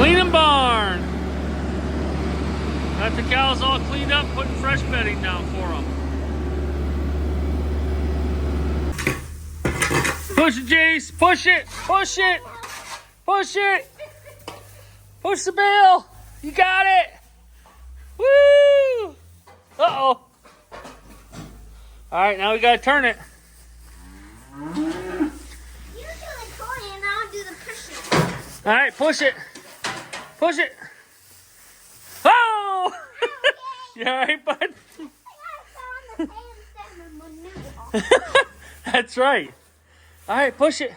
Cleaning barn. Got the cows all cleaned up, putting fresh bedding down for them. Push it, Jace. Push it. Push it. Push it. Push the bale. You got it. Woo! Uh-oh. All right, now we got to turn it. You do the pulling and I'll do the pushing. All right, push it. Push it. Oh! You all right, bud? I got on the instead of my That's right. All right, push it.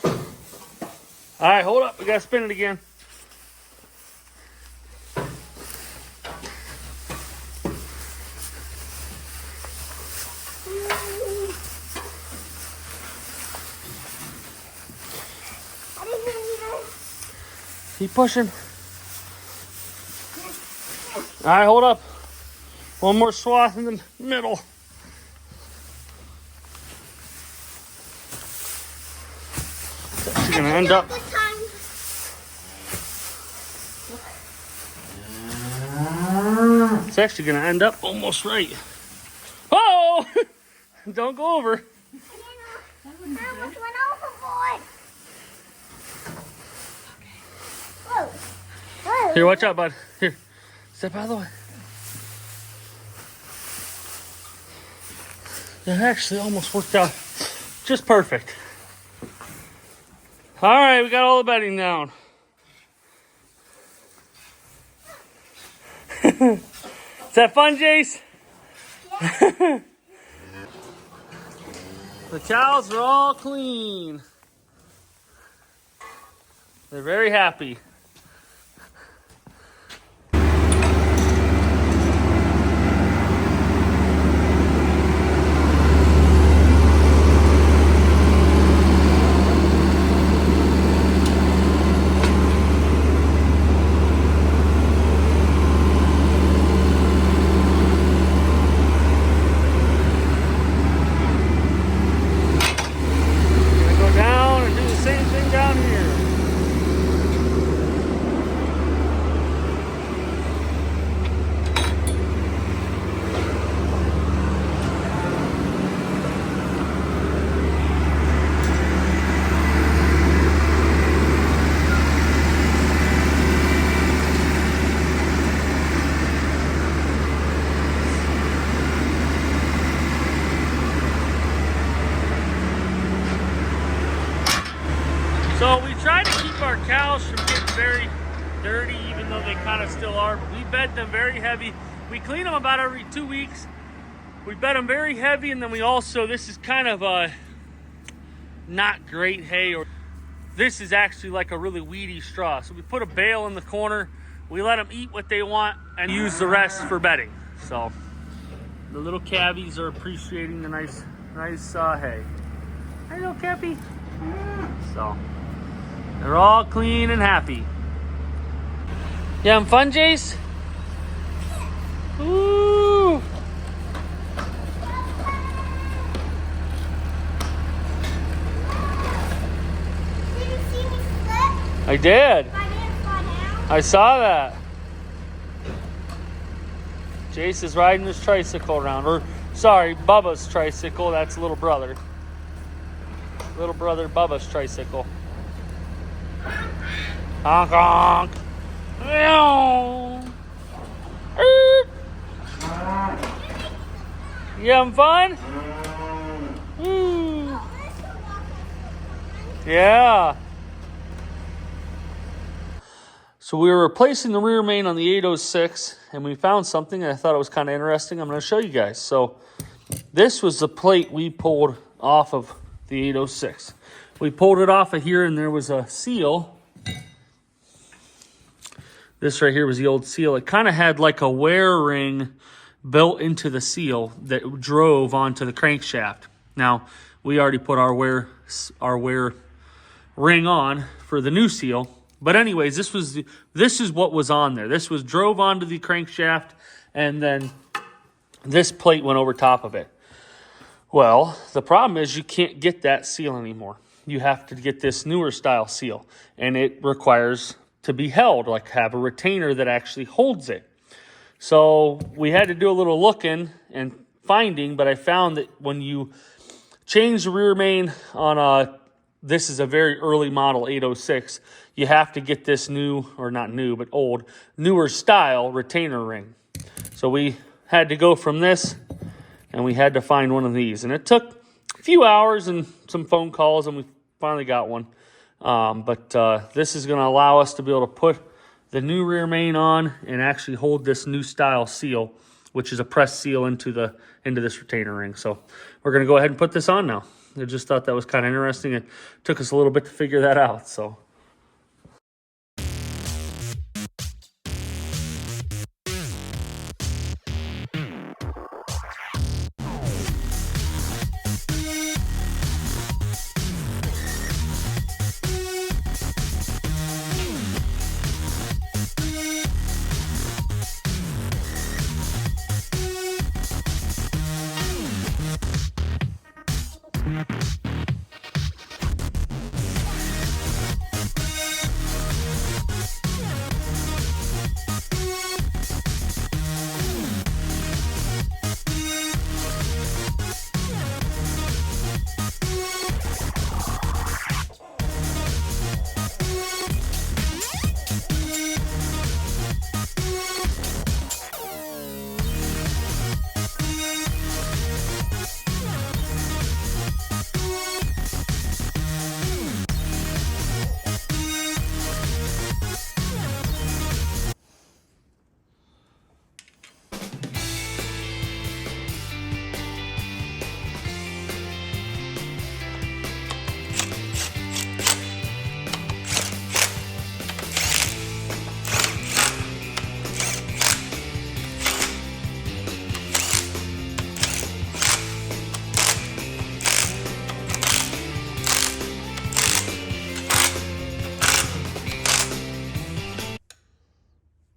All right, hold up. We got to spin it again. Keep pushing. All right, hold up. One more swath in the middle. It's gonna end up. It's actually gonna end up almost right. Oh! Don't go over. I almost went overboard. Whoa. Whoa. Here, watch out, bud. Here, step out of the way. That actually almost worked out just perfect. All right, we got all the bedding down. Is that fun, Jace? Yeah. The cows are all clean. They're very happy. So we try to keep our cows from getting very dirty, even though they kind of still are. But we bed them very heavy. We clean them about every 2 weeks. We bed them very heavy, and then we also, this is kind of a not great hay, or this is actually like a really weedy straw. So we put a bale in the corner. We let them eat what they want and use the rest for bedding. So the little cabbies are appreciating the nice hay. Hey, little cabbie. So they're all clean and happy. You having fun, Jace? Ooh. Did you see me slip? I did. I didn't fall down. I saw that. Jace is riding his tricycle around. Or, sorry, Bubba's tricycle. That's little brother. Little brother Bubba's tricycle. Honk honk. You having fun? Woo. Yeah. So we were replacing the rear main on the 806, and we found something, and I thought it was kind of interesting. I'm going to show you guys. So this was the plate we pulled off of the 806. We pulled it off of here, and there was a seal. This right here was the old seal. It kind of had like a wear ring built into the seal that drove onto the crankshaft. Now, we already put our wear ring on for the new seal. But anyways, this is what was on there. This was drove onto the crankshaft, and then this plate went over top of it. Well, the problem is you can't get that seal anymore. you have to get this newer style seal, and it requires to be held, like have a retainer that actually holds it. So we had to do a little looking and finding, but I found that when you change the rear main on this is a very early model 806, you have to get this new, or not new, but old, newer style retainer ring. So we had to go from this, and we had to find one of these. And it took a few hours and some phone calls, and we finally got one. But this is going to allow us to be able to put the new rear main on and actually hold this new style seal, which is a press seal into this retainer ring. So we're going to go ahead and put this on now. I just thought that was kind of interesting. It took us a little bit to figure that out. So.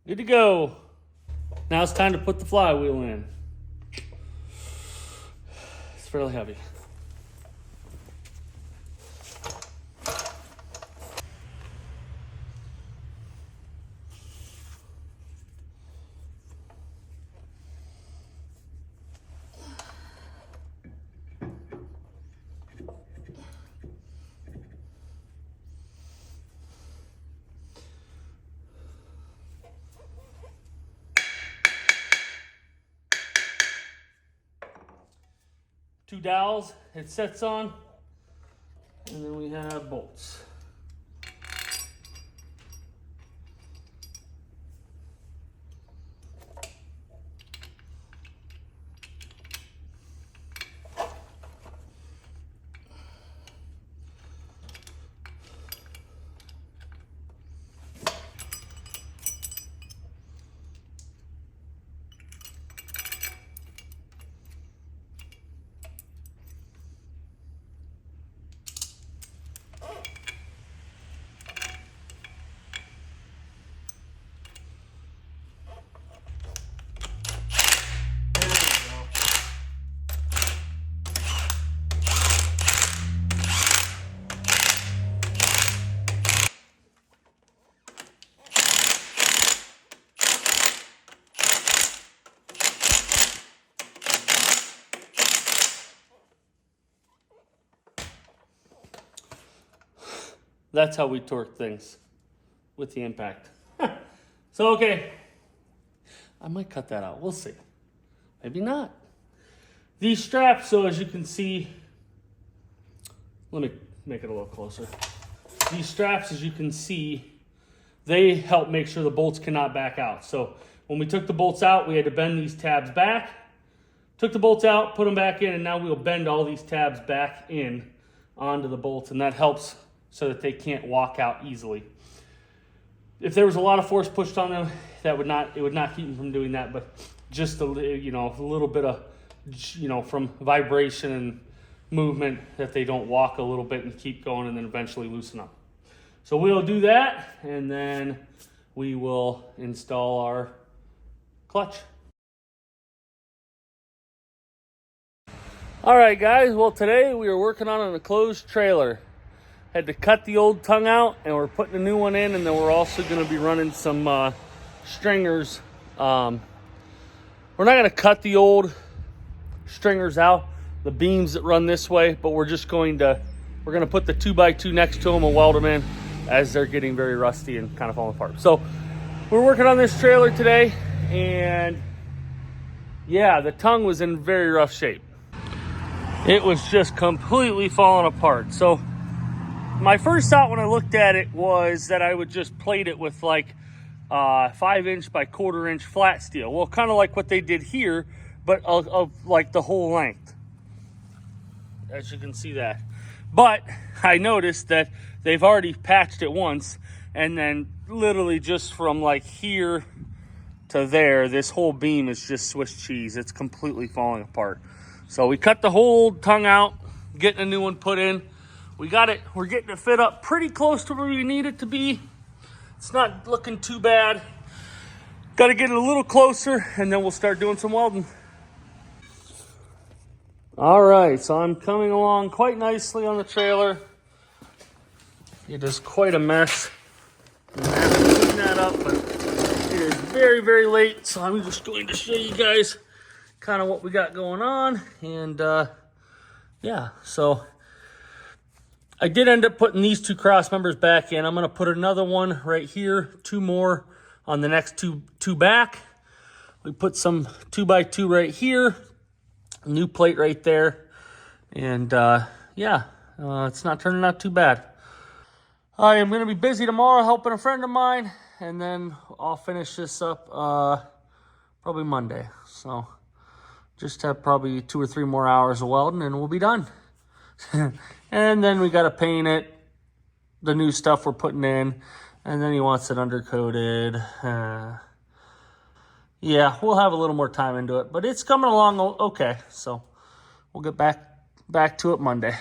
Good to go. Now it's time to put the flywheel in. It's fairly heavy. Two dowels it sets on, and then we have bolts. That's how we torque things with the impact. So, okay. I might cut that out. We'll see. Maybe not. These straps, so as you can see, let me make it a little closer. These straps, as you can see, they help make sure the bolts cannot back out. So when we took the bolts out, we had to bend these tabs back. Took the bolts out, put them back in, and now we'll bend all these tabs back in onto the bolts, and that helps so that they can't walk out easily. If there was a lot of force pushed on them, it would not keep them from doing that, but just a little bit of, from vibration and movement, that they don't walk a little bit and keep going and then eventually loosen up. So we'll do that, and then we will install our clutch. All right, guys. Well, today we are working on an enclosed trailer. Had to cut the old tongue out, and we're putting a new one in, and then we're also going to be running some stringers. We're not going to cut the old stringers out, the beams that run this way, but we're going to put the 2x2 next to them and weld them in as they're getting very rusty and kind of falling apart. So we're working on this trailer today, and yeah, the tongue was in very rough shape. It was just completely falling apart. So my first thought when I looked at it was that I would just plate it with like 5" by 1/4" flat steel. Well, kind of like what they did here, but of like the whole length, as you can see that. But I noticed that they've already patched it once, and then literally just from like here to there, this whole beam is just Swiss cheese. It's completely falling apart. So we cut the whole tongue out, getting a new one put in. We're getting it fit up pretty close to where we need it to be. It's not looking too bad. Got to get it a little closer, and then we'll start doing some welding. All right, so I'm coming along quite nicely on the trailer. It is quite a mess. I'm gonna have to clean that up, but it is very, very late, so I'm just going to show you guys kind of what we got going on. And yeah, so I did end up putting these 2 cross members back in. I'm going to put another one right here, 2 more on the next two back. We put some 2x2 right here, new plate right there, and yeah, it's not turning out too bad. I am going to be busy tomorrow helping a friend of mine, and then I'll finish this up probably Monday. So just have probably 2 or 3 more hours of welding, and we'll be done. And then we got to paint it, the new stuff we're putting in, and then he wants it undercoated. Yeah, we'll have a little more time into it, but it's coming along okay. So we'll get back to it Monday.